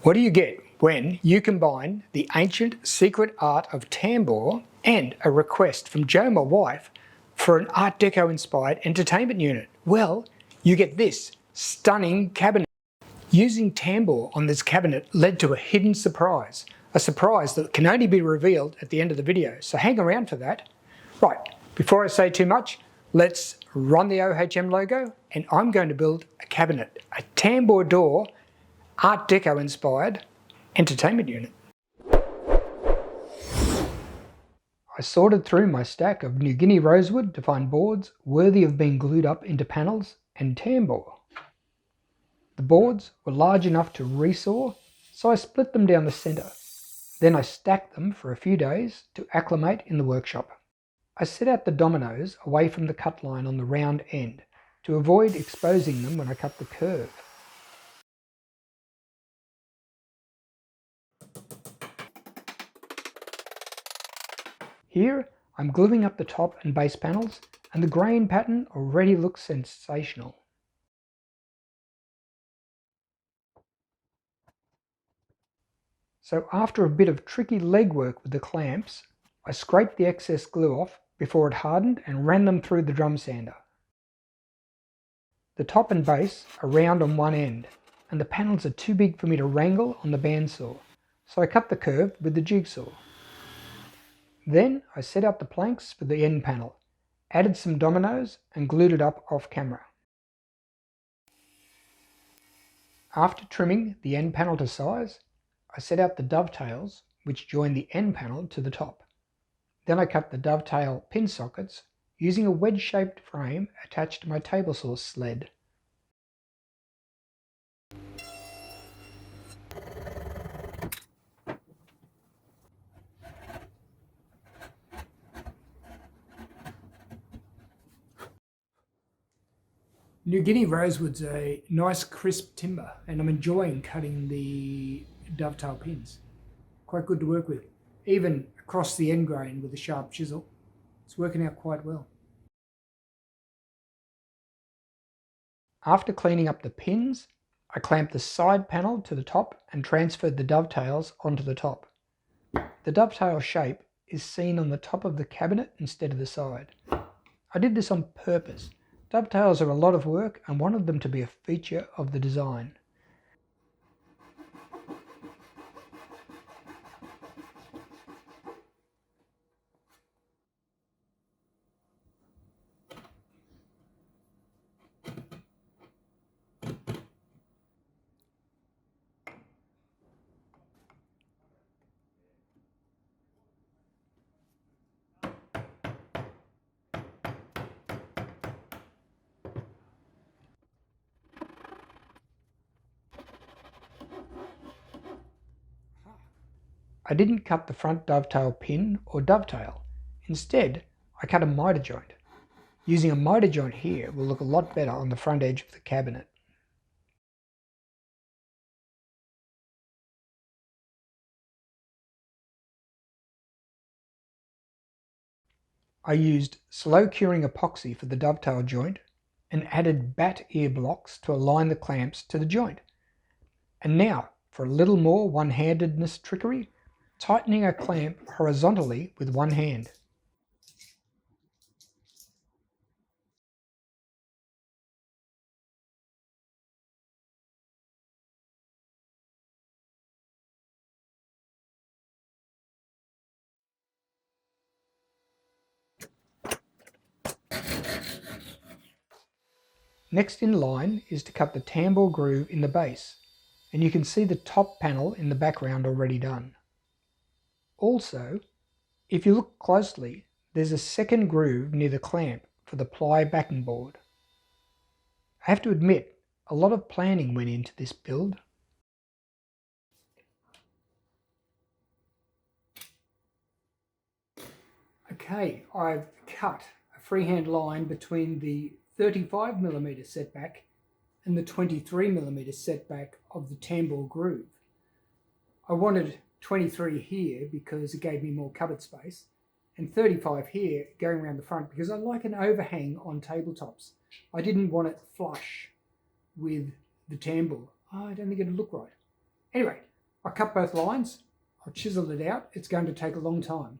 What do you get when you combine the ancient secret art of tambour and a request from Joe, my wife, for an Art Deco inspired entertainment unit? Well, you get this stunning cabinet. Using tambour on this cabinet led to a hidden surprise, a surprise that can only be revealed at the end of the video, so hang around for that. Right, before I say too much, let's run the OHM logo, and I'm going to build a cabinet, a tambour door, Art Deco inspired entertainment unit. I sorted through my stack of New Guinea Rosewood to find boards worthy of being glued up into panels and tambour. The boards were large enough to resaw, so I split them down the centre. Then I stacked them for a few days to acclimate in the workshop. I set out the dominoes away from the cut line on the round end to avoid exposing them when I cut the curve. Here I'm gluing up the top and base panels, and the grain pattern already looks sensational. So after a bit of tricky legwork with the clamps, I scraped the excess glue off before it hardened and ran them through the drum sander. The top and base are round on one end, and the panels are too big for me to wrangle on the bandsaw, so I cut the curve with the jigsaw. Then I set out the planks for the end panel, added some dominoes and glued it up off camera. After trimming the end panel to size, I set out the dovetails which join the end panel to the top. Then I cut the dovetail pin sockets using a wedge-shaped frame attached to my table saw sled. New Guinea Rosewood's a nice crisp timber, and I'm enjoying cutting the dovetail pins. Quite good to work with, even across the end grain with a sharp chisel. It's working out quite well. After cleaning up the pins, I clamped the side panel to the top and transferred the dovetails onto the top. The dovetail shape is seen on the top of the cabinet instead of the side. I did this on purpose. Dovetails are a lot of work and wanted them to be a feature of the design. I didn't cut the front dovetail pin or dovetail. Instead, I cut a miter joint. Using a miter joint here will look a lot better on the front edge of the cabinet. I used slow curing epoxy for the dovetail joint and added bat ear blocks to align the clamps to the joint. And now, for a little more one-handedness trickery, tightening a clamp horizontally with one hand. Next in line is to cut the tambour groove in the base, and you can see the top panel in the background already done. Also, if you look closely, there's a second groove near the clamp for the ply backing board. I have to admit, a lot of planning went into this build. Okay, I've cut a freehand line between the 35mm setback and the 23mm setback of the tambour groove. I wanted 23 here because it gave me more cupboard space, and 35 here going around the front because I like an overhang on tabletops. I didn't want it flush with the tambour. I don't think it'd look right. Anyway, I cut both lines, I chiseled it out. It's going to take a long time.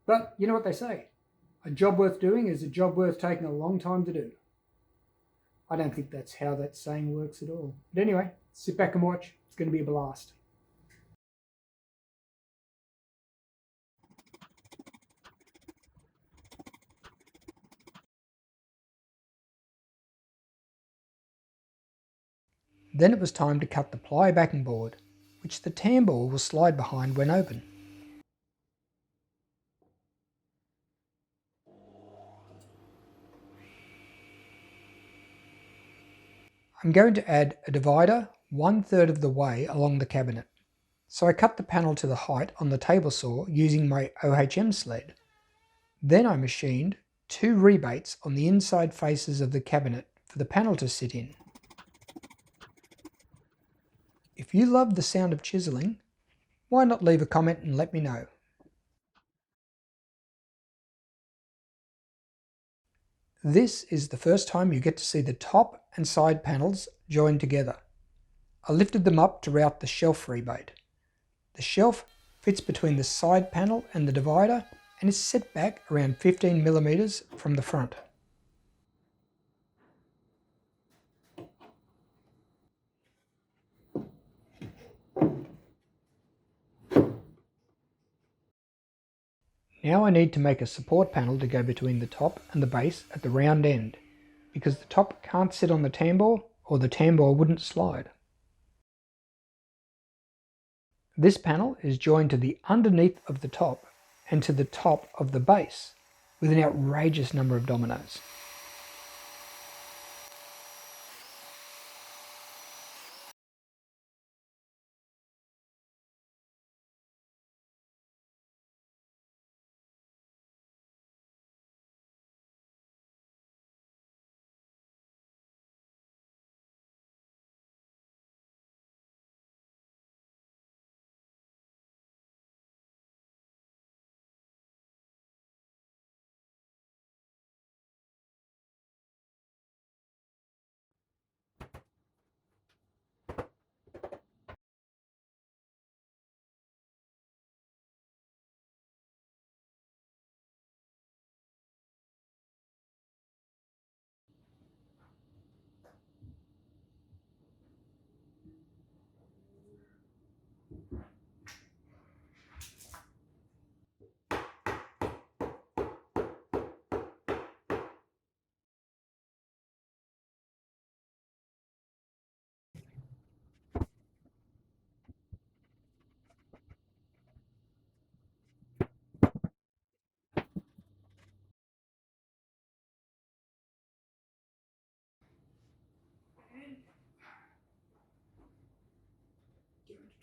But you know what they say, a job worth doing is a job worth taking a long time to do. I don't think that's how that saying works at all. But anyway, sit back and watch. It's going to be a blast. Then it was time to cut the ply backing board, which the tambour will slide behind when open. I'm going to add a divider 1/3 of the way along the cabinet. So I cut the panel to the height on the table saw using my OHM sled. Then I machined 2 rebates on the inside faces of the cabinet for the panel to sit in. If you love the sound of chiseling, why not leave a comment and let me know. This is the first time you get to see the top and side panels joined together. I lifted them up to route the shelf rebate. The shelf fits between the side panel and the divider and is set back around 15mm from the front. Now I need to make a support panel to go between the top and the base at the round end, because the top can't sit on the tambour or the tambour wouldn't slide. This panel is joined to the underneath of the top and to the top of the base with an outrageous number of dominoes.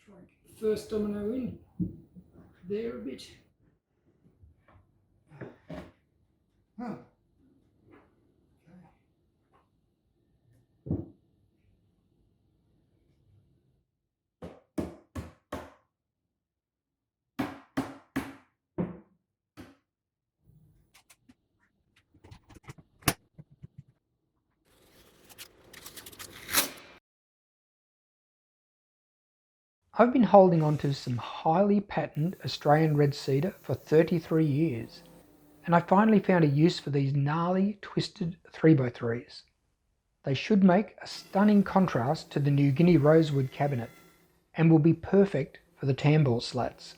Try and get the first domino in there a bit. Oh. I've been holding on to some highly patented Australian Red Cedar for 33 years, and I finally found a use for these gnarly, twisted 3x3s. They should make a stunning contrast to the new Guinea Rosewood cabinet, and will be perfect for the tambour slats.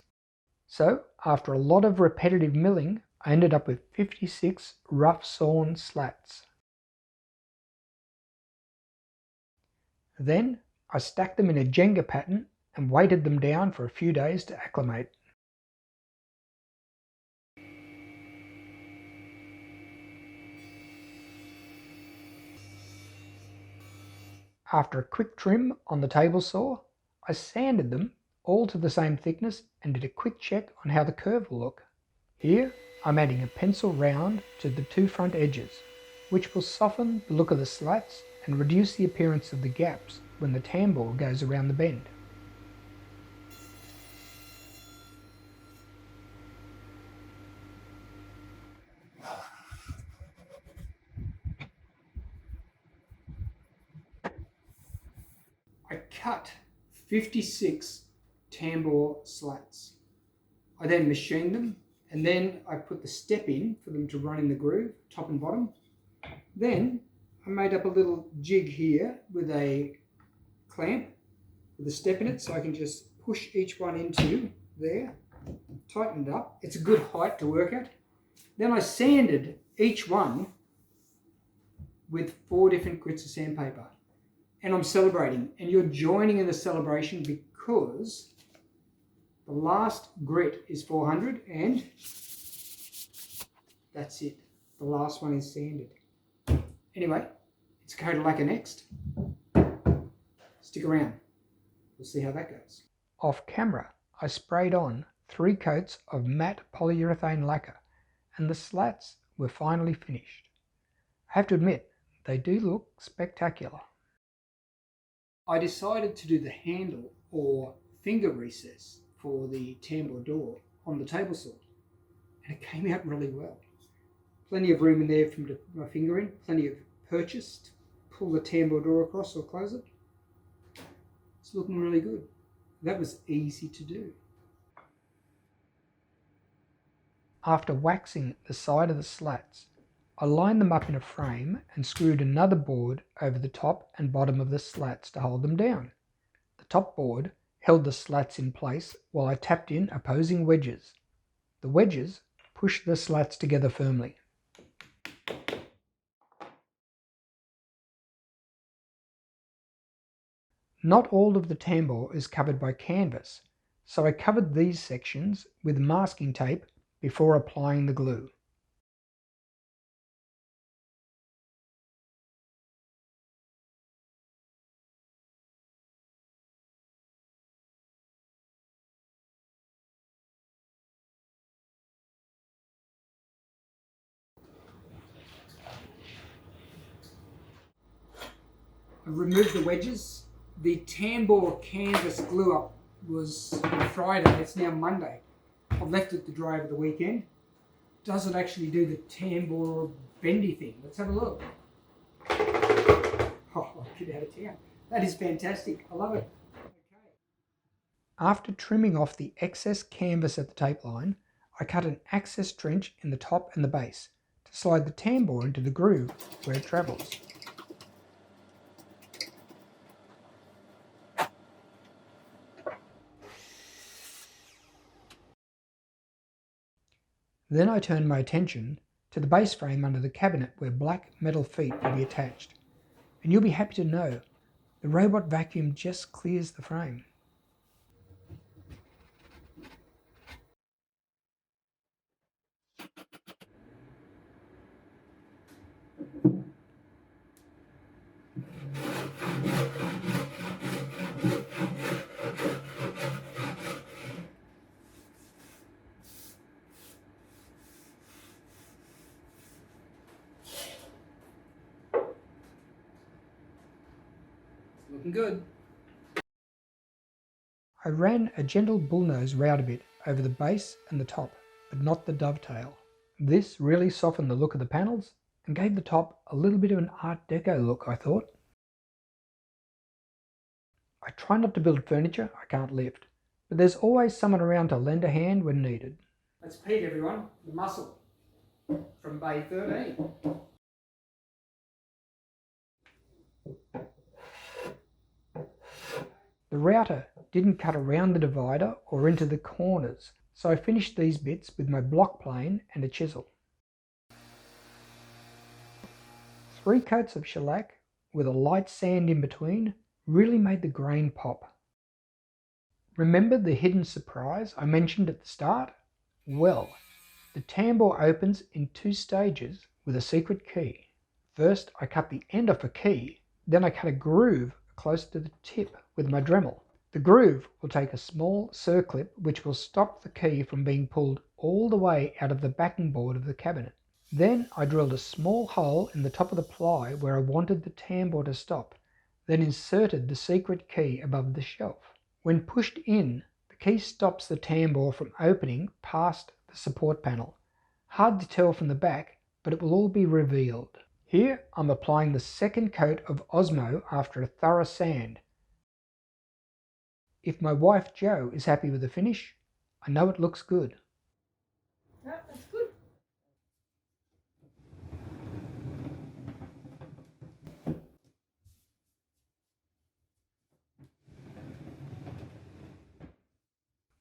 So, after a lot of repetitive milling, I ended up with 56 rough sawn slats. Then, I stacked them in a Jenga pattern and weighted them down for a few days to acclimate. After a quick trim on the table saw, I sanded them all to the same thickness and did a quick check on how the curve will look. Here I'm adding a pencil round to the 2 front edges, which will soften the look of the slats and reduce the appearance of the gaps when the tambour goes around the bend. I cut 56 tambour slats. I then machined them, and then I put the step in for them to run in the groove, top and bottom. Then I made up a little jig here with a clamp with a step in it, so I can just push each one into there, tighten it up. It's a good height to work at. Then I sanded each one with 4 different grits of sandpaper. And I'm celebrating, and you're joining in the celebration because the last grit is 400 and that's it. The last one is sanded. Anyway, it's coat of lacquer next. Stick around. We'll see how that goes. Off camera, I sprayed on 3 coats of matte polyurethane lacquer, and the slats were finally finished. I have to admit, they do look spectacular. I decided to do the handle or finger recess for the tambour door on the table saw, and it came out really well. Plenty of room in there for me to put my finger in, plenty of purchase to pull the tambour door across or close it. It's looking really good. That was easy to do. After waxing the side of the slats, I lined them up in a frame and screwed another board over the top and bottom of the slats to hold them down. The top board held the slats in place while I tapped in opposing wedges. The wedges pushed the slats together firmly. Not all of the tambour is covered by canvas, so I covered these sections with masking tape before applying the glue. I removed the wedges. The tambour canvas glue up was Friday, it's now Monday. I've left it to dry over the weekend. Doesn't actually do the tambour bendy thing. Let's have a look. Oh, get out of town. That is fantastic. I love it. Okay. After trimming off the excess canvas at the tape line, I cut an access trench in the top and the base to slide the tambour into the groove where it travels. Then I turned my attention to the base frame under the cabinet where black metal feet will be attached. And you'll be happy to know the robot vacuum just clears the frame. Looking good. I ran a gentle bullnose router bit over the base and the top, but not the dovetail. This really softened the look of the panels and gave the top a little bit of an Art Deco look, I thought. I try not to build furniture I can't lift, but there's always someone around to lend a hand when needed. That's Pete, everyone, the muscle from Bay 13. The router didn't cut around the divider or into the corners, so I finished these bits with my block plane and a chisel. 3 coats of shellac with a light sand in between really made the grain pop. Remember the hidden surprise I mentioned at the start? Well, the tambour opens in 2 stages with a secret key. First I cut the end off a key, then I cut a groove close to the tip with my Dremel. The groove will take a small circlip which will stop the key from being pulled all the way out of the backing board of the cabinet. Then I drilled a small hole in the top of the ply where I wanted the tambour to stop, then inserted the secret key above the shelf. When pushed in, the key stops the tambour from opening past the support panel. Hard to tell from the back, but it will all be revealed. Here I'm applying the second coat of Osmo after a thorough sand. If my wife Jo is happy with the finish, I know it looks good. Yeah, that's good.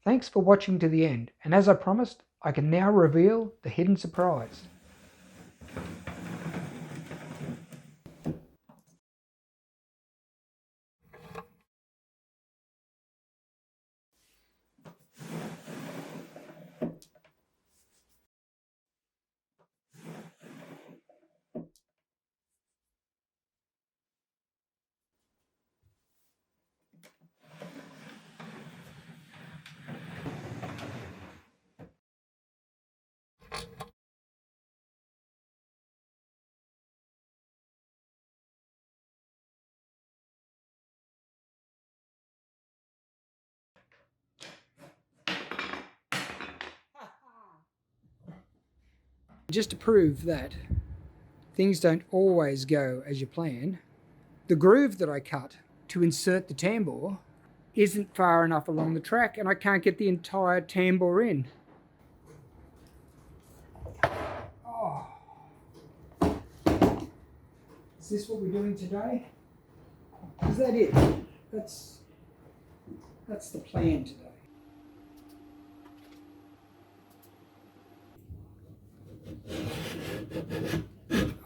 Thanks for watching to the end, and as I promised, I can now reveal the hidden surprise. Just to prove that things don't always go as you plan, the groove that I cut to insert the tambour isn't far enough along the track and I can't get the entire tambour in. Oh. Is this what we're doing today? Is that it? That's the plan today.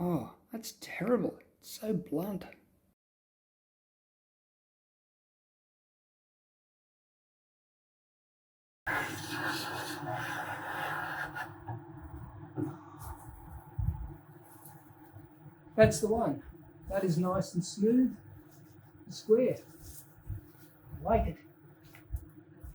Oh, that's terrible. It's so blunt. That's the one. That is nice and smooth and square. I like it.